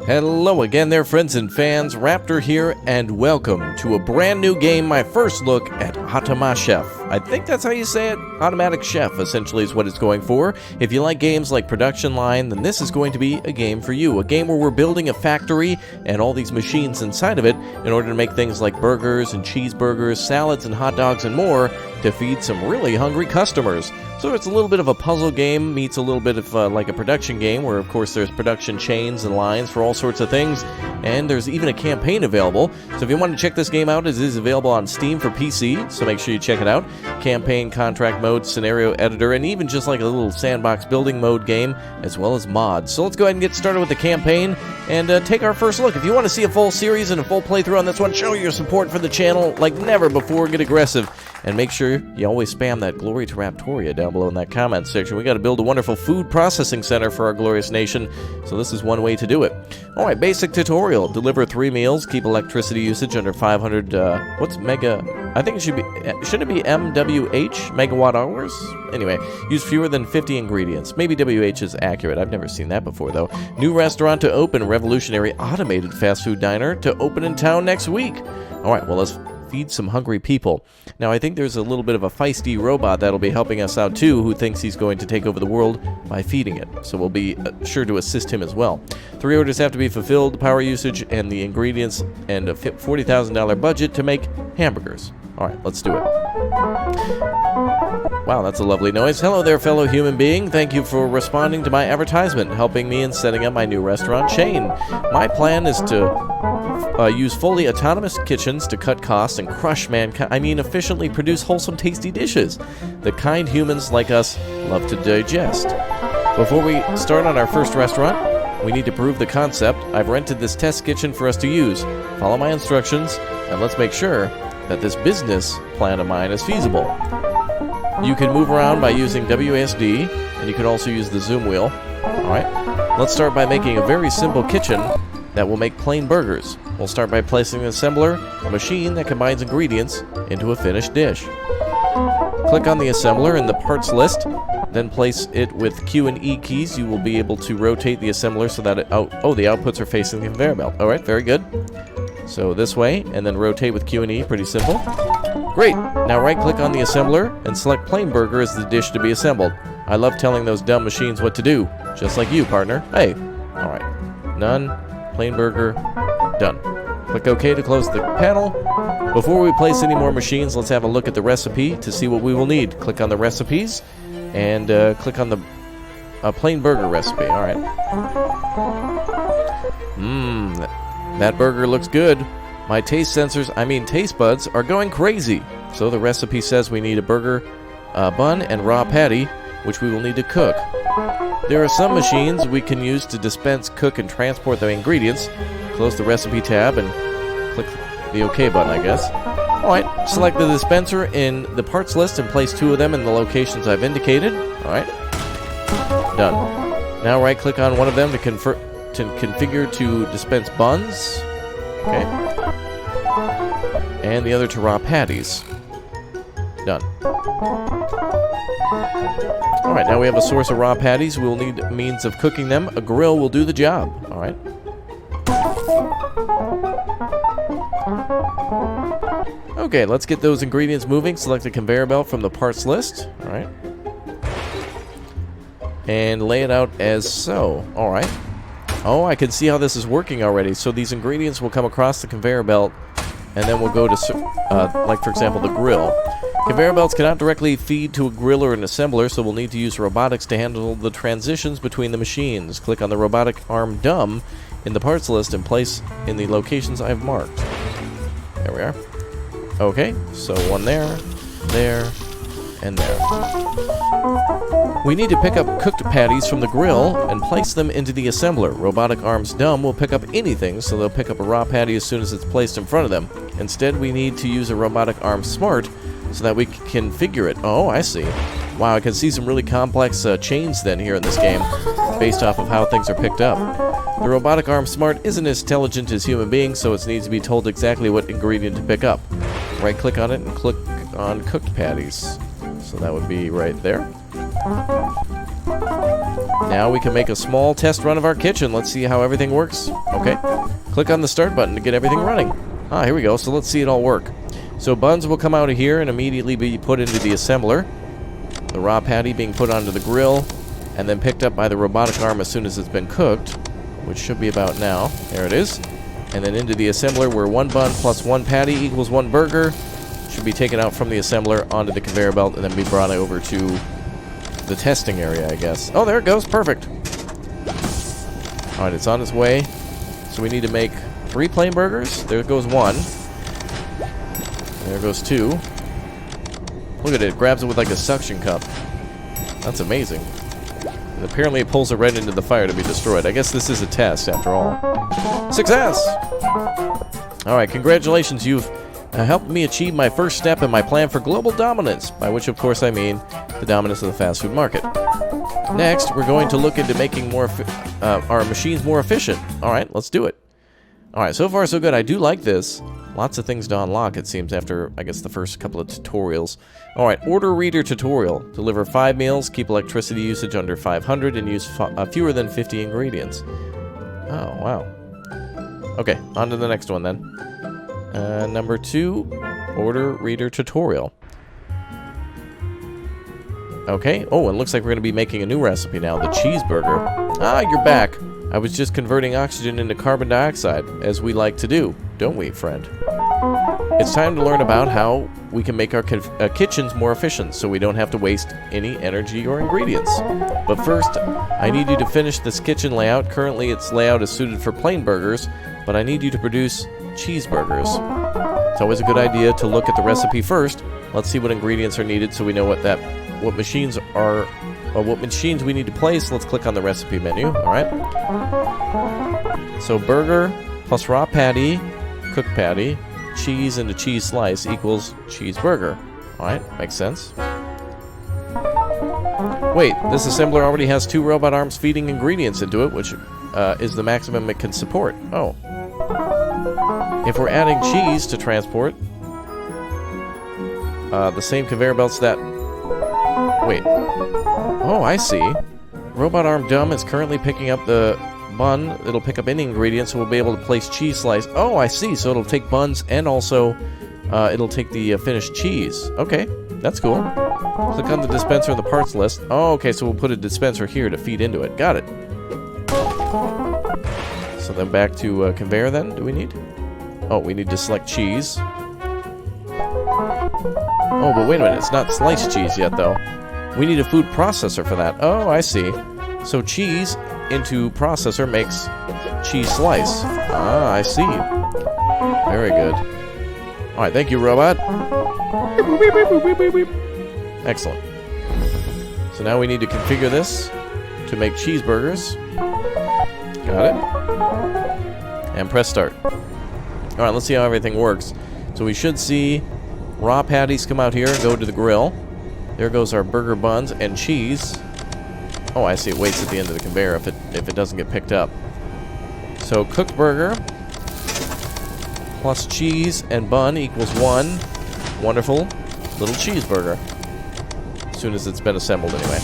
Hello again there, friends and fans. Raptor here, and welcome to a brand new game, my first look at Automachef. I think that's how you say it. Automatic Chef, essentially, is what it's going for. If you like games like Production Line, then this is going to be a game for you. A game where we're building a factory and all these machines inside of it in order to make things like burgers and cheeseburgers, salads and hot dogs and more to feed some really hungry customers. So it's a little bit of a puzzle game meets a little bit of like a production game where, of course, there's production chains and lines for all sorts of things, and there's even a campaign available. So if you want to check this game out, it is available on Steam for PC, so make sure you check it out. Campaign, contract mode, scenario editor, and even just like a little sandbox building mode game, as well as mods. So let's go ahead and get started with the campaign and take our first look. If you want to see a full series and a full playthrough on this one, show your support for the channel like never before, get aggressive. And make sure you always spam that glory to Raptoria down below in that comment section. We got to build a wonderful food processing center for our glorious nation, so this is one way to do it. Alright, basic tutorial. Deliver 3 meals, keep electricity usage under 500, what's mega? I think it should be, shouldn't it be MWH, megawatt hours? Anyway, use fewer than 50 ingredients. Maybe WH is accurate. I've never seen that before, though. New restaurant to open, revolutionary automated fast food diner to open in town next week. Alright, well, let's feed some hungry people. Now, I think there's a little bit of a feisty robot that'll be helping us out too, who thinks he's going to take over the world by feeding it. So we'll be sure to assist him as well. 3 orders have to be fulfilled, power usage, and the ingredients, and a $40,000 budget to make hamburgers. Alright, let's do it. Wow, that's a lovely noise. Hello there, fellow human being. Thank you for responding to my advertisement, helping me in setting up my new restaurant chain. My plan is to use fully autonomous kitchens to cut costs and crush mankind. Efficiently produce wholesome, tasty dishes that kind humans like us love to digest. Before we start on our first restaurant, we need to prove the concept. I've rented this test kitchen for us to use. Follow my instructions, and let's make sure that this business plan of mine is feasible. You can move around by using WASD, and you can also use the zoom wheel. Alright, let's start by making a very simple kitchen that will make plain burgers. We'll start by placing an assembler, a machine that combines ingredients into a finished dish. Click on the assembler in the parts list, then place it with Q and E keys. You will be able to rotate the assembler so that the outputs are facing the conveyor belt. Alright, very good. So this way, and then rotate with Q and E, pretty simple. Great! Now right-click on the assembler and select plain burger as the dish to be assembled. I love telling those dumb machines what to do, just like you, partner. Hey! Alright. None. Plain burger. Done. Click OK to close the panel. Before we place any more machines, let's have a look at the recipe to see what we will need. Click on the recipes and click on the plain burger recipe. Alright. That burger looks good. My taste sensors, taste buds, are going crazy. So the recipe says we need a burger, bun, and raw patty, which we will need to cook. There are some machines we can use to dispense, cook, and transport the ingredients. Close the recipe tab and click the OK button, I guess. Alright, select the dispenser in the parts list and place 2 of them in the locations I've indicated. Alright. Done. Now right-click on one of them to configure to dispense buns. Okay. And the other to raw patties. Done. Alright, now we have a source of raw patties. We'll need means of cooking them. A grill will do the job. Alright. Okay, let's get those ingredients moving. Select the conveyor belt from the parts list. Alright. And lay it out as so. Alright. Oh, I can see how this is working already. So these ingredients will come across the conveyor belt, and then we'll go to, like for example, the grill. Conveyor belts cannot directly feed to a grill or an assembler, so we'll need to use robotics to handle the transitions between the machines. Click on the robotic arm dumb in the parts list and place in the locations I've marked. There we are. Okay, so one there, and there. We need to pick up cooked patties from the grill and place them into the assembler. Robotic arms dumb will pick up anything, so they'll pick up a raw patty as soon as it's placed in front of them. Instead, we need to use a robotic arm smart so that we can configure it. Oh, I see. Wow, I can see some really complex chains then here in this game, based off of how things are picked up. The robotic arm smart isn't as intelligent as human beings, so it needs to be told exactly what ingredient to pick up. Right-click on it and click on cooked patties. So that would be right there. Now we can make a small test run of our kitchen. Let's see how everything works. Okay. Click on the start button to get everything running. Ah, here we go. So let's see it all work. So buns will come out of here and immediately be put into the assembler. The raw patty being put onto the grill and then picked up by the robotic arm as soon as it's been cooked, which should be about now. There it is. And then into the assembler where 1 bun plus 1 patty equals 1 burger should be taken out from the assembler onto the conveyor belt and then be brought over to the testing area, I guess. Oh, there it goes. Perfect. Alright, it's on its way. So we need to make 3 plain burgers. There goes 1. There goes 2. Look at it. It grabs it with like a suction cup. That's amazing. And apparently it pulls it right into the fire to be destroyed. I guess this is a test after all. Success! Alright, congratulations. You've helped me achieve my first step in my plan for global dominance, by which of course I mean the dominance of the fast food market. Next, we're going to look into making our machines more efficient. Alright, let's do it. Alright, so far so good. I do like this. Lots of things to unlock, it seems, after, I guess, the first couple of tutorials. Alright, order reader tutorial. Deliver 5 meals, keep electricity usage under 500, and use fewer than 50 ingredients. Oh, wow. Okay, on to the next one then. Number 2, order reader tutorial. Okay, oh, it looks like we're going to be making a new recipe now, the cheeseburger. Ah, you're back. I was just converting oxygen into carbon dioxide, as we like to do, don't we, friend? It's time to learn about how we can make our kitchens more efficient so we don't have to waste any energy or ingredients. But first, I need you to finish this kitchen layout. Currently, its layout is suited for plain burgers, but I need you to produce cheeseburgers. It's always a good idea to look at the recipe first. Let's see what ingredients are needed so we know what machines we need to place. Let's click on the recipe menu. Alright. So burger plus raw patty, cooked patty, cheese into cheese slice equals cheeseburger. Alright, makes sense. Wait, this assembler already has 2 robot arms feeding ingredients into it, which is the maximum it can support. Oh. If we're adding cheese to transport, the same conveyor belts that... Wait. Oh, I see. Robot arm dumb is currently picking up the bun. It'll pick up any ingredients, so we'll be able to place cheese slice. Oh, I see. So it'll take buns and also it'll take the finished cheese. Okay, that's cool. Click on the dispenser in the parts list. Oh, okay, so we'll put a dispenser here to feed into it. Got it. So then back to conveyor then, do we need? Oh, we need to select cheese. Oh, but wait a minute, it's not sliced cheese yet, though. We need a food processor for that. Oh, I see. So cheese into processor makes cheese slice. Ah, I see. Very good. Alright, thank you, robot. Excellent. So now we need to configure this to make cheeseburgers. Got it. And press start. Alright, let's see how everything works. So we should see raw patties come out here and go to the grill. There goes our burger buns and cheese. Oh, I see. It waits at the end of the conveyor if it doesn't get picked up. So cooked burger plus cheese and bun equals 1 wonderful little cheeseburger. As soon as it's been assembled anyway.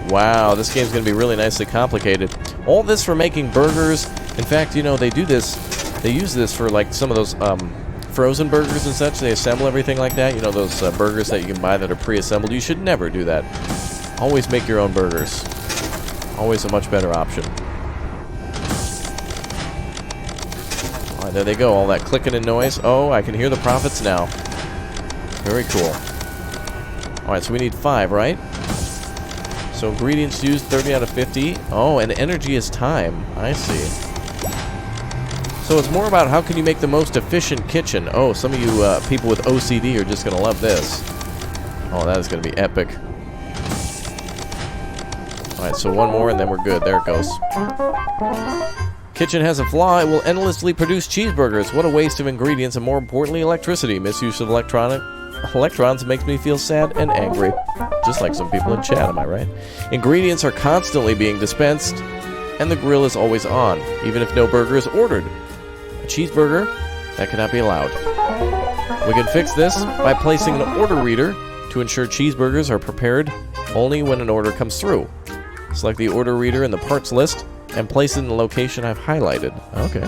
Wow, this game's going to be really nicely complicated. All this for making burgers. In fact, you know, they do this. They use this for like some of those frozen burgers and such. They assemble everything like that. You know, those burgers that you can buy that are pre-assembled. You should never do that. Always make your own burgers. Always a much better option. Alright, there they go. All that clicking and noise. Oh, I can hear the profits now. Very cool. Alright, so we need 5, right? So ingredients used, 30 out of 50. Oh, and energy is time. I see. So it's more about how can you make the most efficient kitchen. Oh, some of you people with OCD are just going to love this. Oh, that is going to be epic. Alright, so one more and then we're good. There it goes. Kitchen has a flaw. It will endlessly produce cheeseburgers. What a waste of ingredients and, more importantly, electricity. Misuse of electrons makes me feel sad and angry. Just like some people in chat, am I right? Ingredients are constantly being dispensed and the grill is always on, even if no burger is ordered. A cheeseburger? That cannot be allowed. We can fix this by placing an order reader to ensure cheeseburgers are prepared only when an order comes through. Select the order reader in the parts list and place it in the location I've highlighted. Okay.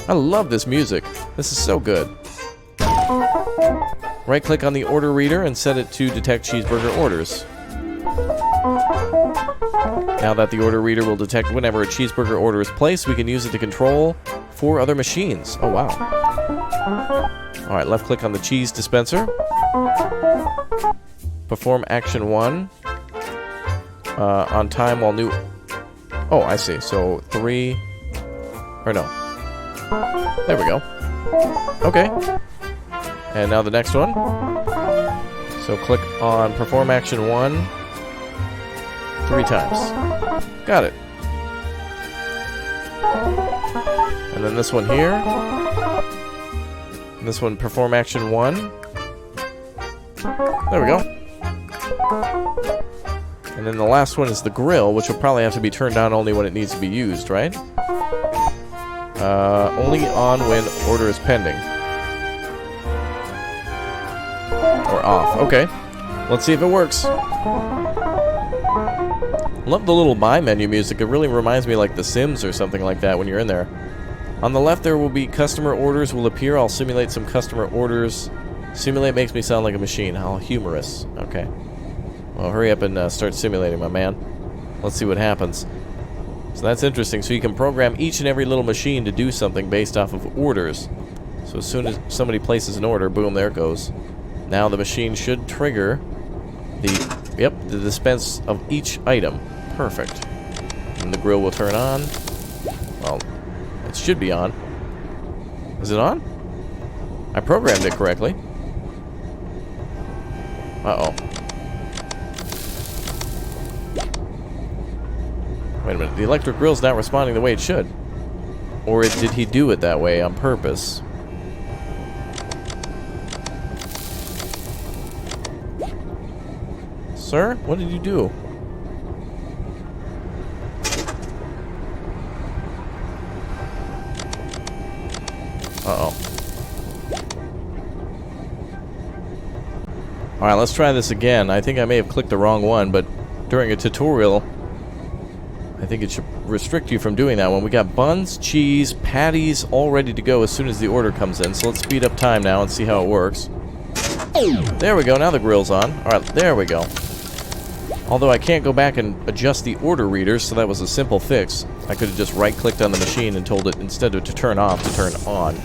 I love this music. This is so good. Right-click on the order reader and set it to detect cheeseburger orders. Now that the order reader will detect whenever a cheeseburger order is placed, we can use it to control 4 other machines. Oh, wow. Alright, left-click on the cheese dispenser. Perform action 1. On time while new... Oh, I see. So 3... Or no. There we go. Okay. And now the next one. So click on perform action 1 3 times. Got it. And then this one here. And this one, perform action 1. There we go. And then the last one is the grill, which will probably have to be turned on only when it needs to be used, right? Only on when order is pending. Or off. Okay. Let's see if it works. Love the little buy menu music. It really reminds me like The Sims or something like that when you're in there. On the left there will be customer orders will appear. I'll simulate some customer orders. Simulate makes me sound like a machine. How humorous. Okay. Well, hurry up and start simulating, my man. Let's see what happens. So that's interesting. So you can program each and every little machine to do something based off of orders. So as soon as somebody places an order, boom, there it goes. Now the machine should trigger the dispense of each item. Perfect. And the grill will turn on. Well, it should be on. Is it on? I programmed it correctly. Uh-oh. Wait a minute. The electric grill's not responding the way it should. Or did he do it that way on purpose? Sir, what did you do? Uh-oh. Alright, let's try this again. I think I may have clicked the wrong one, but during a tutorial, I think it should restrict you from doing that one. We got buns, cheese, patties all ready to go as soon as the order comes in. So let's speed up time now and see how it works. There we go. Now the grill's on. Alright, there we go. Although I can't go back and adjust the order reader, so that was a simple fix. I could have just right-clicked on the machine and told it, instead of to turn off, to turn on.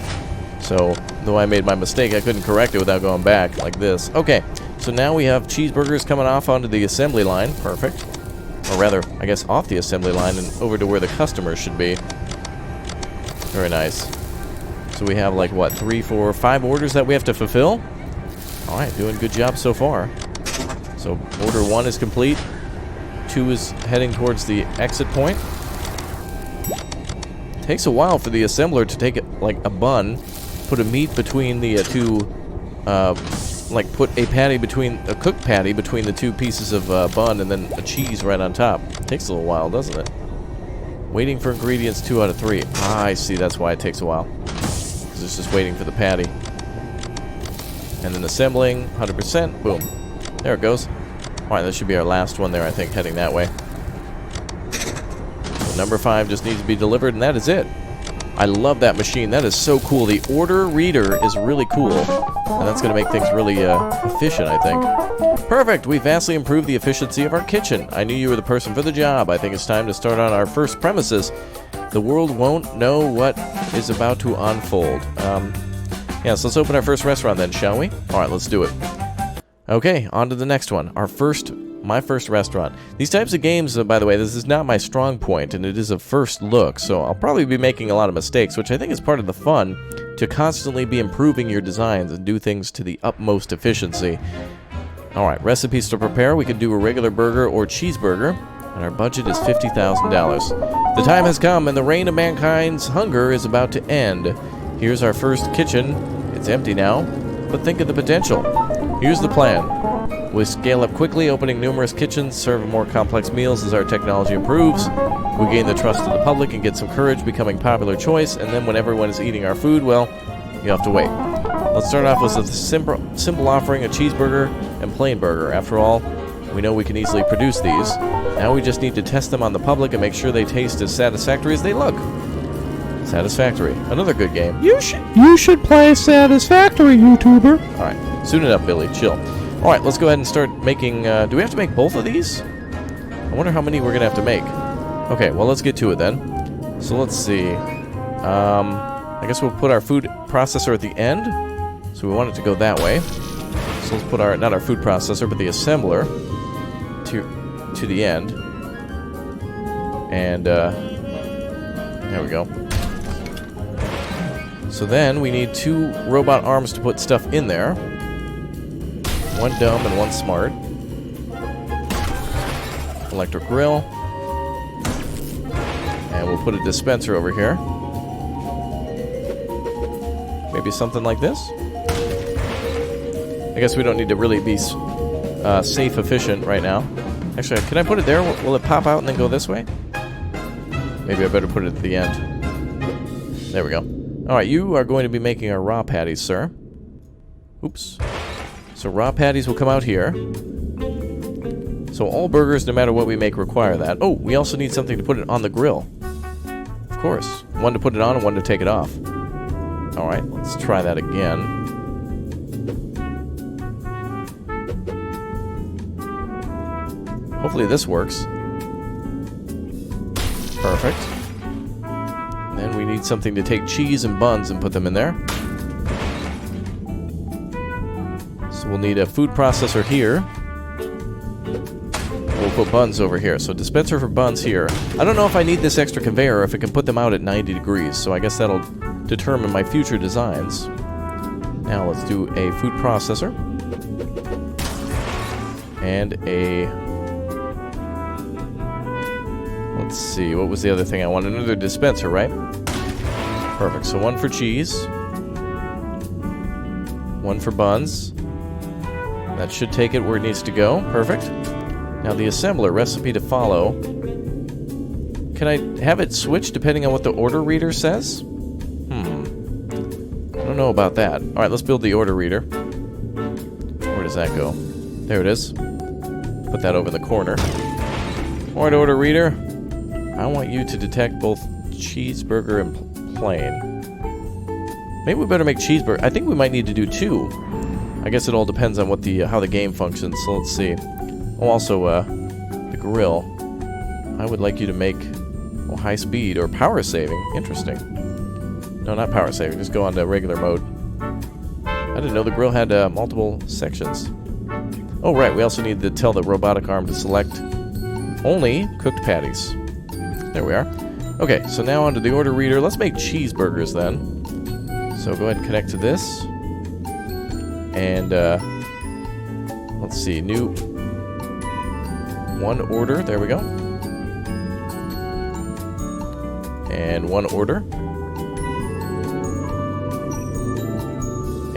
So, though I made my mistake, I couldn't correct it without going back, like this. Okay, so now we have cheeseburgers coming off onto the assembly line. Perfect. Or rather, I guess off the assembly line and over to where the customers should be. Very nice. So we have like, what, 3, 4, 5 orders that we have to fulfill? Alright, doing a good job so far. So order 1 is complete. 2 is heading towards the exit point. Takes a while for the assembler to take it like a bun, put a meat between the like put a patty between a cooked patty between the 2 pieces of bun, and then a cheese right on top. Takes a little while, doesn't it? Waiting for ingredients 2 out of 3. Ah, I see. That's why it takes a while. Because it's just waiting for the patty. And then assembling 100%. Boom. There it goes. Alright, that should be our last one there, I think, heading that way. So number 5 just needs to be delivered, and that is it. I love that machine. That is so cool. The order reader is really cool. And that's going to make things really efficient, I think. Perfect! We vastly improved the efficiency of our kitchen. I knew you were the person for the job. I think it's time to start on our first premises. The world won't know what is about to unfold. Yeah, so let's open our first restaurant then, shall we? Alright, let's do it. Okay, on to the next one. My first restaurant. These types of games, by the way, this is not my strong point, and it is a first look, so I'll probably be making a lot of mistakes, which I think is part of the fun, to constantly be improving your designs and do things to the utmost efficiency. Alright, recipes to prepare. We could do a regular burger or cheeseburger, and our budget is $50,000. The time has come, and the reign of mankind's hunger is about to end. Here's our first kitchen. It's empty now, but think of the potential. Here's the plan. We scale up quickly, opening numerous kitchens, serve more complex meals as our technology improves. We gain the trust of the public and get some courage, becoming popular choice, and then when everyone is eating our food, well, you have to wait. Let's start off with a simple offering, a cheeseburger and plain burger. After all, We know we can easily produce these. Now we just need to test them on the public and make sure they taste as satisfactory as they look. Satisfactory. Another good game. You should play Satisfactory, YouTuber. Alright. Soon enough, Billy. Chill. Alright, let's go ahead and start making... do we have to make both of these? I wonder how many we're going to have to make. Okay, well, let's get to it then. So let's see. I guess we'll put our food processor at the end. So we want it to go that way. So let's put our... not our food processor, but the assembler to the end. And, there we go. So then we need 2 robot arms to put stuff in there. One dumb and one smart. Electric grill. And we'll put a dispenser over here. Maybe something like this. I guess we don't need to really be safe efficient right now. Actually, can I put it there? Will it pop out and then go this way? Maybe I better put it at the end. There we go. Alright, you are going to be making our raw patties, sir. Oops. So raw patties will come out here. So all burgers, no matter what we make, require that. Oh, we also need something to put it on the grill. Of course. One to put it on and one to take it off. Alright, let's try that again. Hopefully this works. Perfect. Then we need something to take cheese and buns and put them in there. So we'll need a food processor here. We'll put buns over here. So dispenser for buns here. I don't know if I need this extra conveyor or if it can put them out at 90 degrees. So I guess that'll determine my future designs. Now let's do a food processor. And a... let's see, what was the other thing I wanted? Another dispenser, right? Perfect. So one for cheese. One for buns. That should take it where it needs to go. Perfect. Now the assembler, recipe to follow. Can I have it switch depending on what the order reader says? I don't know about that. Alright, let's build the order reader. Where does that go? There it is. Put that over in the corner. Alright, order reader. I want you to detect both cheeseburger and plain. Maybe we better make cheeseburger. I think we might need to do 2. I guess it all depends on what the how the game functions. So let's see. Oh, also the grill. I would like you to make high speed or power saving. Interesting. No, not power saving. Just go on to regular mode. I didn't know the grill had multiple sections. Oh, right. We also need to tell the robotic arm to select only cooked patties. There we are. Okay, so now onto the order reader. Let's make cheeseburgers then. So go ahead and connect to this. And let's see, new one order. There we go. And one order.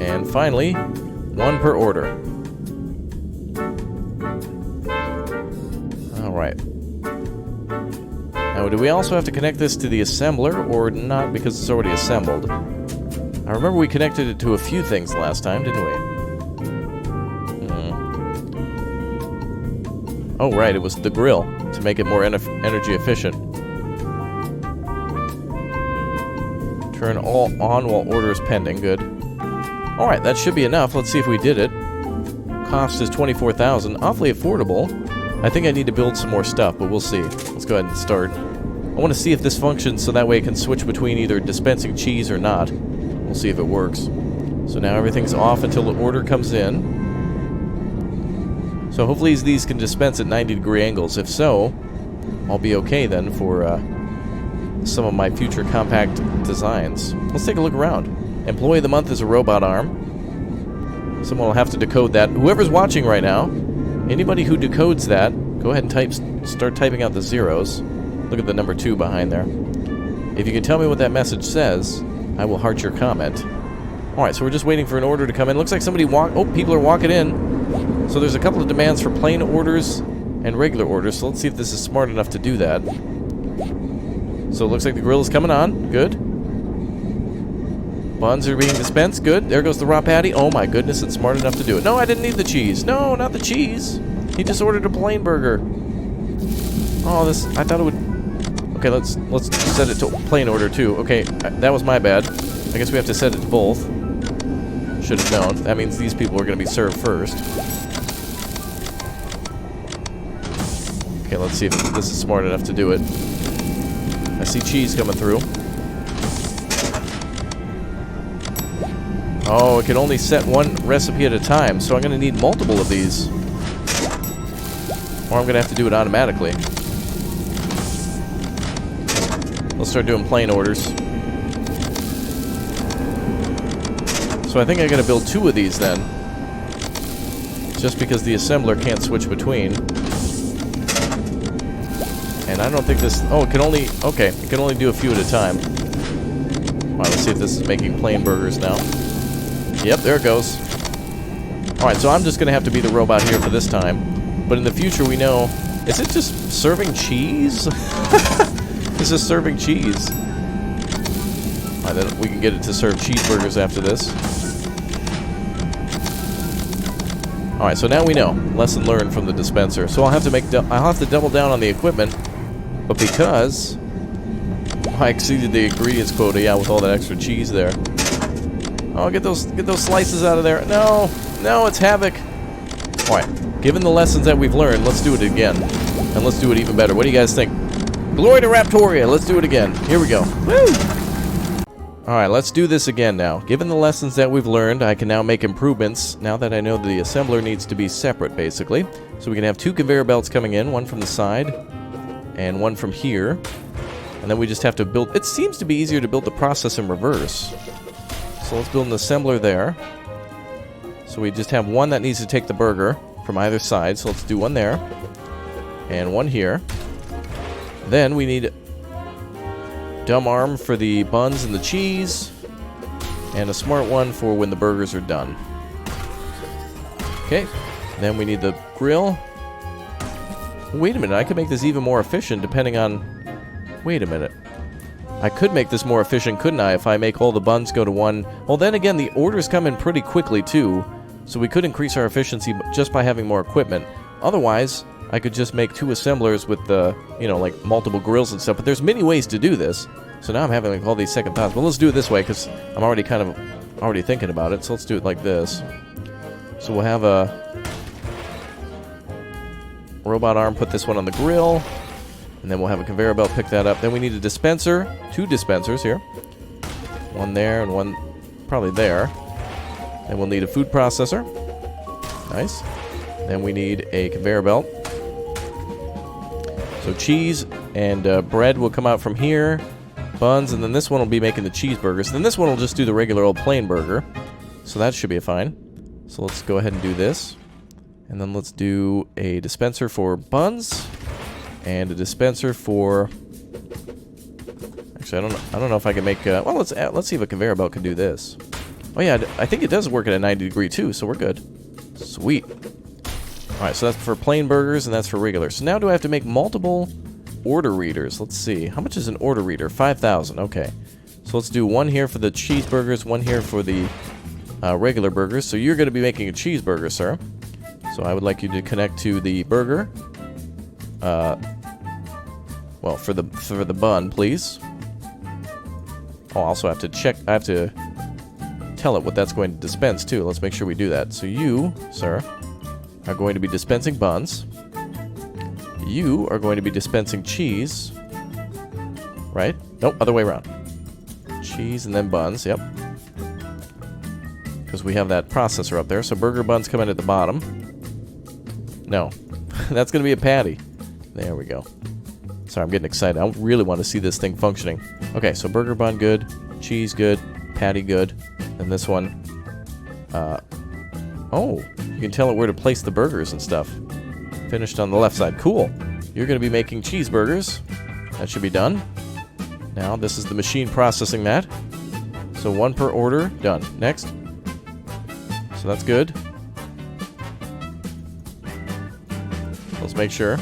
And finally, one per order. Alright. Now, do we also have to connect this to the assembler, or not because it's already assembled? I remember we connected it to a few things last time, didn't we? Oh, right, it was the grill, to make it more energy efficient. Turn all on while order is pending, good. Alright, that should be enough, let's see if we did it. Cost is $24,000, awfully affordable. I think I need to build some more stuff, but we'll see. Let's go ahead and start. I want to see if this functions so that way it can switch between either dispensing cheese or not. We'll see if it works. So now everything's off until the order comes in. So hopefully these can dispense at 90-degree angles. If so, I'll be okay then for some of my future compact designs. Let's take a look around. Employee of the month is a robot arm. Someone will have to decode that. Whoever's watching right now, anybody who decodes that, go ahead and start typing out the zeros. Look at the number 2 behind there. If you can tell me what that message says, I will heart your comment. Alright, so we're just waiting for an order to come in. Looks like somebody people are walking in. So there's a couple of demands for plain orders and regular orders. So let's see if this is smart enough to do that. So it looks like the grill is coming on. Good. Buns are being dispensed. Good. There goes the raw patty. Oh my goodness, it's smart enough to do it. No, I didn't need the cheese. No, not the cheese. He just ordered a plain burger. Oh, this... I thought it would... Okay, let's set it to plain order, too. Okay, that was my bad. I guess we have to set it to both. Should have known. That means these people are going to be served first. Okay, let's see if this is smart enough to do it. I see cheese coming through. Oh, it can only set one recipe at a time, so I'm going to need multiple of these. Or I'm going to have to do it automatically. Let's start doing plain orders. So I think I got to build 2 of these then. Just because the assembler can't switch between. And I don't think this... Oh, it can only... Okay, it can only do a few at a time. Alright, let's see if this is making plain burgers now. Yep, there it goes. Alright, so I'm just going to have to be the robot here for this time. But in the future, we know... Is it just serving cheese? It's just serving cheese. Alright, then we can get it to serve cheeseburgers after this. Alright, so now we know. Lesson learned from the dispenser. So I'll have to double down on the equipment. But because I exceeded the ingredients quota, yeah, with all that extra cheese there. Oh, get those slices out of there. No, it's havoc. Alright, given the lessons that we've learned, let's do it again. And let's do it even better. What do you guys think? Glory to Raptoria, let's do it again. Here we go. Woo! Alright, let's do this again now. Given the lessons that we've learned, I can now make improvements now that I know the assembler needs to be separate, basically. So we can have 2 conveyor belts coming in, one from the side, and one from here. And then we just have to build... It seems to be easier to build the process in reverse. So let's build an assembler there. So we just have one that needs to take the burger from either side. So let's do one there. And one here. Then we need... dumb arm for the buns and the cheese, and a smart one for when the burgers are done. Okay, then we need the grill. Wait a minute, I could make this even more efficient depending on... Wait a minute. I could make this more efficient, couldn't I, if I make all the buns go to one... Well, then again, the orders come in pretty quickly, too, so we could increase our efficiency just by having more equipment. Otherwise, I could just make 2 assemblers with the, you know, like multiple grills and stuff, but there's many ways to do this. So now I'm having like all these second thoughts. Well, let's do it this way, because I'm already already thinking about it, so let's do it like this. So we'll have a robot arm, put this one on the grill, and then we'll have a conveyor belt pick that up. Then we need a dispenser, 2 dispensers here. One there and one probably there. Then we'll need a food processor. Nice. Then we need a conveyor belt. So cheese and bread will come out from here. Buns, and then this one will be making the cheeseburgers. Then this one will just do the regular old plain burger. So that should be fine. So let's go ahead and do this. And then let's do a dispenser for buns. And a dispenser for... Actually, I don't know if I can make... well, let's see if a conveyor belt can do this. Oh yeah, I think it does work at a 90 degree too, so we're good. Sweet. Alright, so that's for plain burgers, and that's for regular. So now do I have to make multiple order readers? Let's see. How much is an order reader? 5,000. Okay. So let's do one here for the cheeseburgers, one here for the regular burgers. So you're going to be making a cheeseburger, sir. So I would like you to connect to the burger. Well, for the bun, please. Oh, I also have to check. I have to tell it what that's going to dispense, too. Let's make sure we do that. So you, sir, are going to be dispensing buns. You are going to be dispensing cheese. Right? Nope, other way around. Cheese and then buns, yep. Because we have that processor up there. So burger buns come in at the bottom. No. That's going to be a patty. There we go. Sorry, I'm getting excited. I really want to see this thing functioning. Okay, so burger bun good. Cheese good. Patty good. And this one... oh, you can tell it where to place the burgers and stuff. Finished on the left side. Cool. You're going to be making cheeseburgers. That should be done. Now, this is the machine processing that. So one per order. Done. Next. So that's good. Let's make sure.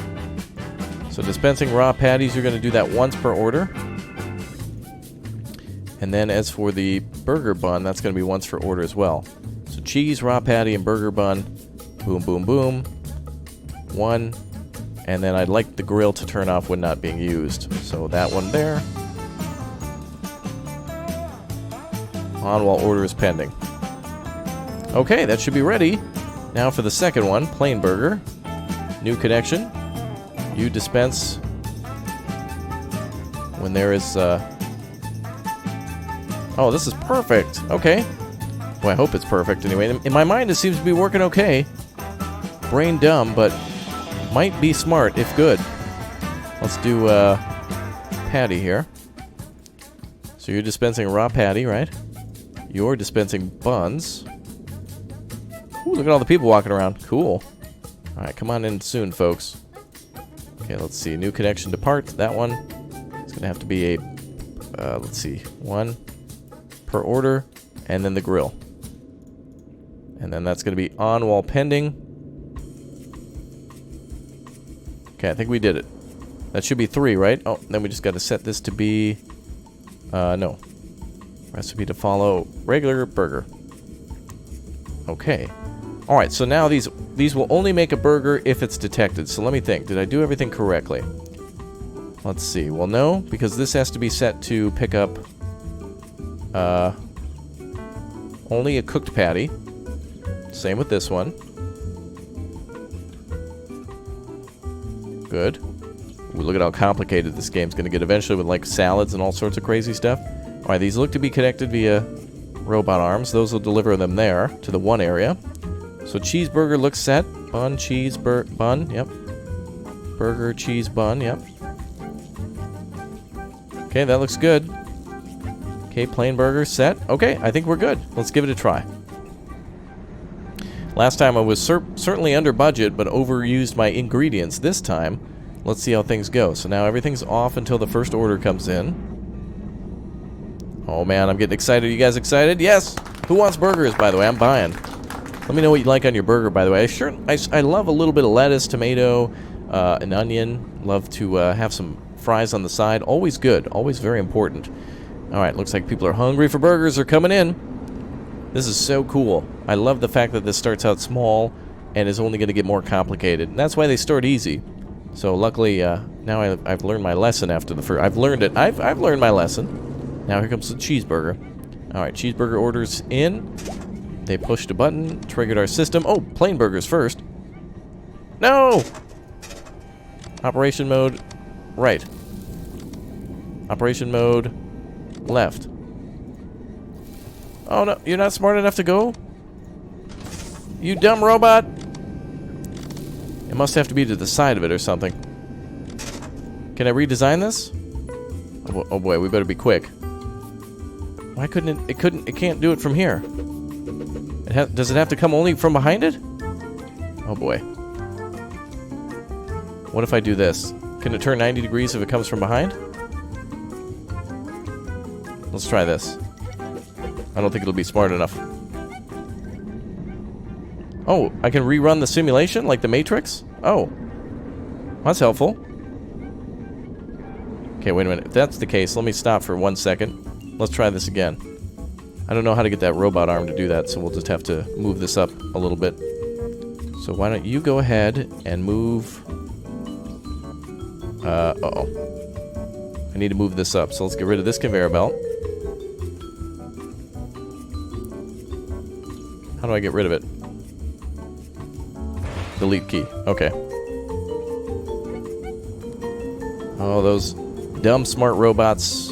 So dispensing raw patties, you're going to do that once per order. And then as for the burger bun, that's going to be once per order as well. So cheese, raw patty, and burger bun. Boom, boom, boom. 1, and then I'd like the grill to turn off when not being used. So that one there. On while order is pending. Okay, that should be ready. Now for the second one, plain burger. New connection. You dispense when there is, Oh, this is perfect. Okay. Well, I hope it's perfect anyway. In my mind, it seems to be working okay. Brain dumb, but might be smart if good. Let's do, patty here. So you're dispensing raw patty, right? You're dispensing buns. Ooh, look at all the people walking around. Cool. Alright, come on in soon, folks. Okay, let's see. New connection to part. That one. It's going to have to be a... let's see. 1 per order. And then the grill. And then that's going to be on while pending. Okay, I think we did it. That should be 3, right? Oh, then we just got to set this to be... no. Recipe to follow. Regular burger. Okay. Alright, so now these will only make a burger if it's detected. So let me think. Did I do everything correctly? Let's see. Well, no, because this has to be set to pick up only a cooked patty. Same with this one. Good. Ooh, look at how complicated this game's going to get eventually with, like, salads and all sorts of crazy stuff. Alright, these look to be connected via robot arms. Those will deliver them there to the one area. So cheeseburger looks set. Bun, cheese, bun, yep. Burger, cheese, bun, yep. Okay, that looks good. Okay, plain burger set. Okay, I think we're good. Let's give it a try. Last time I was certainly under budget, but overused my ingredients. This time, let's see how things go. So now everything's off until the first order comes in. Oh man, I'm getting excited. Are you guys excited? Yes! Who wants burgers, by the way? I'm buying. Let me know what you like on your burger, by the way. I love a little bit of lettuce, tomato, an onion. Love to have some fries on the side. Always good. Always very important. Alright, looks like people are hungry for burgers. They're coming in. This is so cool. I love the fact that this starts out small and is only going to get more complicated. And that's why they start easy. So luckily, now I've learned my lesson after the first... I've learned it. I've learned my lesson. Now here comes the cheeseburger. Alright, cheeseburger orders in. They pushed a button, triggered our system. Oh, plain burgers first. No! Operation mode, right. Operation mode, left. Oh no, you're not smart enough to go? You dumb robot! It must have to be to the side of it or something. Can I redesign this? Oh boy, we better be quick. Why couldn't it? It can't do it from here. Does it have to come only from behind it? Oh boy. What if I do this? Can it turn 90 degrees if it comes from behind? Let's try this. I don't think it'll be smart enough. Oh, I can rerun the simulation like the Matrix? Oh. That's helpful. Okay, wait a minute. If that's the case, let me stop for 1 second. Let's try this again. I don't know how to get that robot arm to do that, so we'll just have to move this up a little bit. So why don't you go ahead and move... uh-oh. I need to move this up, so let's get rid of this conveyor belt. How do I get rid of it? Delete key. Okay. Oh, those dumb smart robots.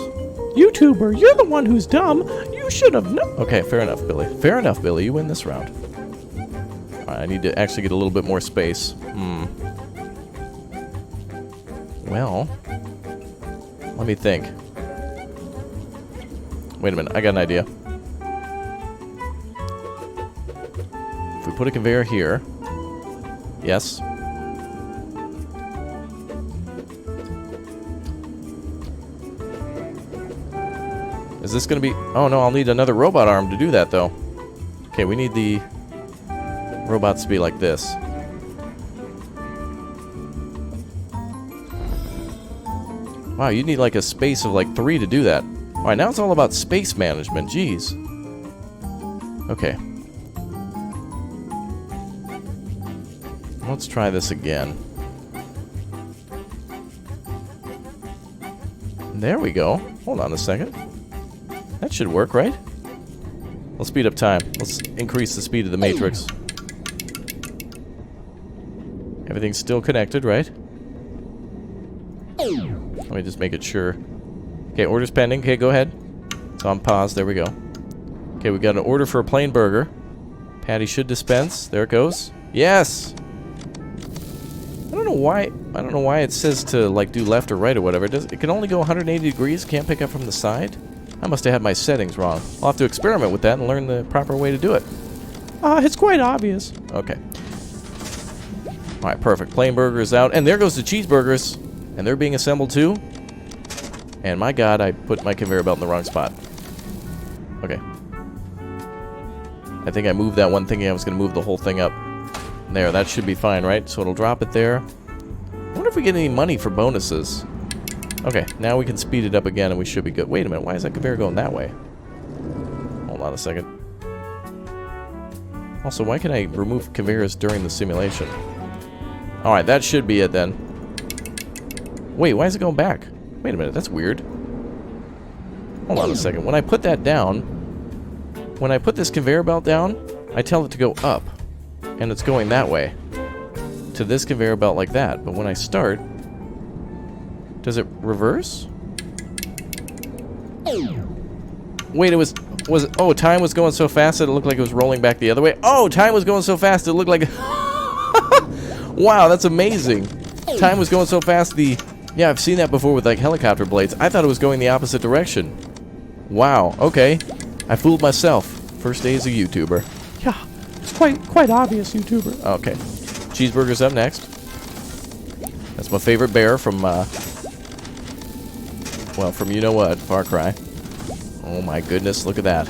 YouTuber, you're the one who's dumb. You should have known. Okay, fair enough, Billy. Fair enough, Billy. You win this round. Alright, I need to actually get a little bit more space. Well, let me think. Wait a minute, I got an idea. If we put a conveyor here... Yes. Is this going to be... Oh, no, I'll need another robot arm to do that, though. Okay, we need the robots to be like this. Wow, you need like a space of like 3 to do that. Alright, now it's all about space management. Jeez. Okay. Let's try this again. There we go. Hold on a second. That should work, right? Let's speed up time. Let's increase the speed of the matrix. Everything's still connected, right? Let me just make it sure. Okay, order's pending. Okay, go ahead. It's on pause. There we go. Okay, we got an order for a plain burger. Patty should dispense. There it goes. Yes! I don't know why it says to, like, do left or right or whatever. It can only go 180 degrees. Can't pick up from the side. I must have had my settings wrong. I'll have to experiment with that and learn the proper way to do it. It's quite obvious. Okay. Alright, perfect. Plain burger is out. And there goes the cheeseburgers. And they're being assembled too. And my god, I put my conveyor belt in the wrong spot. Okay. I think I moved that one thinking I was going to move the whole thing up. There, that should be fine, right? So it'll drop it there. I wonder if we get any money for bonuses. Okay, now we can speed it up again and we should be good. Wait a minute, why is that conveyor going that way? Hold on a second. Also, why can I remove conveyors during the simulation? Alright, that should be it then. Wait, why is it going back? Wait a minute, that's weird. Hold on a second. When I put that down, when I put this conveyor belt down, I tell it to go up. And it's going that way. To this conveyor belt like that. But when I start, does it reverse? Wait, oh, time was going so fast that it looked like it was rolling back the other way. Oh, time was going so fast it looked like... Wow, that's amazing. Time was going so fast yeah, I've seen that before with, like, helicopter blades. I thought it was going the opposite direction. Wow, okay. I fooled myself. First day as a YouTuber. Yeah, it's quite obvious, YouTuber. Okay. Cheeseburger's up next. That's my favorite bear from, well, from you know what, Far Cry. Oh my goodness, look at that.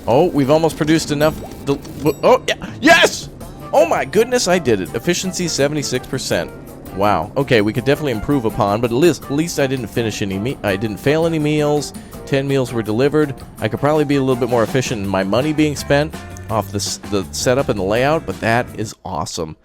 Oh, we've almost produced enough. Oh, yeah, yes! Oh my goodness, I did it. Efficiency 76%. Wow. Okay, we could definitely improve upon, but at least I didn't finish any. I didn't fail any meals. 10 meals were delivered. I could probably be a little bit more efficient in my money being spent off the setup and the layout, but that is awesome.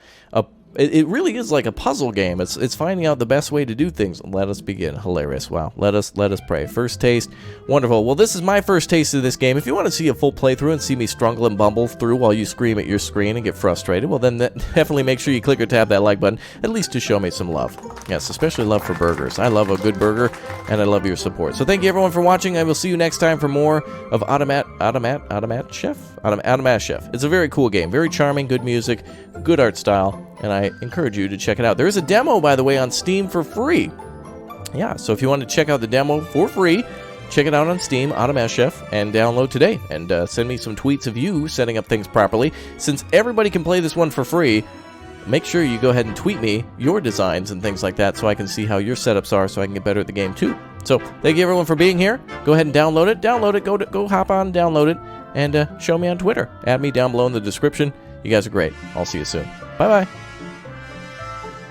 It really is like a puzzle game. It's finding out the best way to do things. Let us begin. Hilarious. Wow. Let us pray. First taste. Wonderful. Well, this is my first taste of this game. If you want to see a full playthrough and see me struggle and bumble through while you scream at your screen and get frustrated, well, then definitely make sure you click or tap that like button, at least to show me some love. Yes, especially love for burgers. I love a good burger, and I love your support. So thank you, everyone, for watching. I will see you next time for more of Automachef. It's a very cool game. Very charming, good music, good art style, and I encourage you to check it out. There is a demo, by the way, on Steam for free. Yeah, so if you want to check out the demo for free, check it out on Steam, Automachef, and download today. And send me some tweets of you setting up things properly. Since everybody can play this one for free, make sure you go ahead and tweet me your designs and things like that so I can see how your setups are so I can get better at the game too. So thank you, everyone, for being here. Go ahead and download it. Go hop on, download it, and show me on Twitter. Add me down below in the description. You guys are great. I'll see you soon. Bye-bye.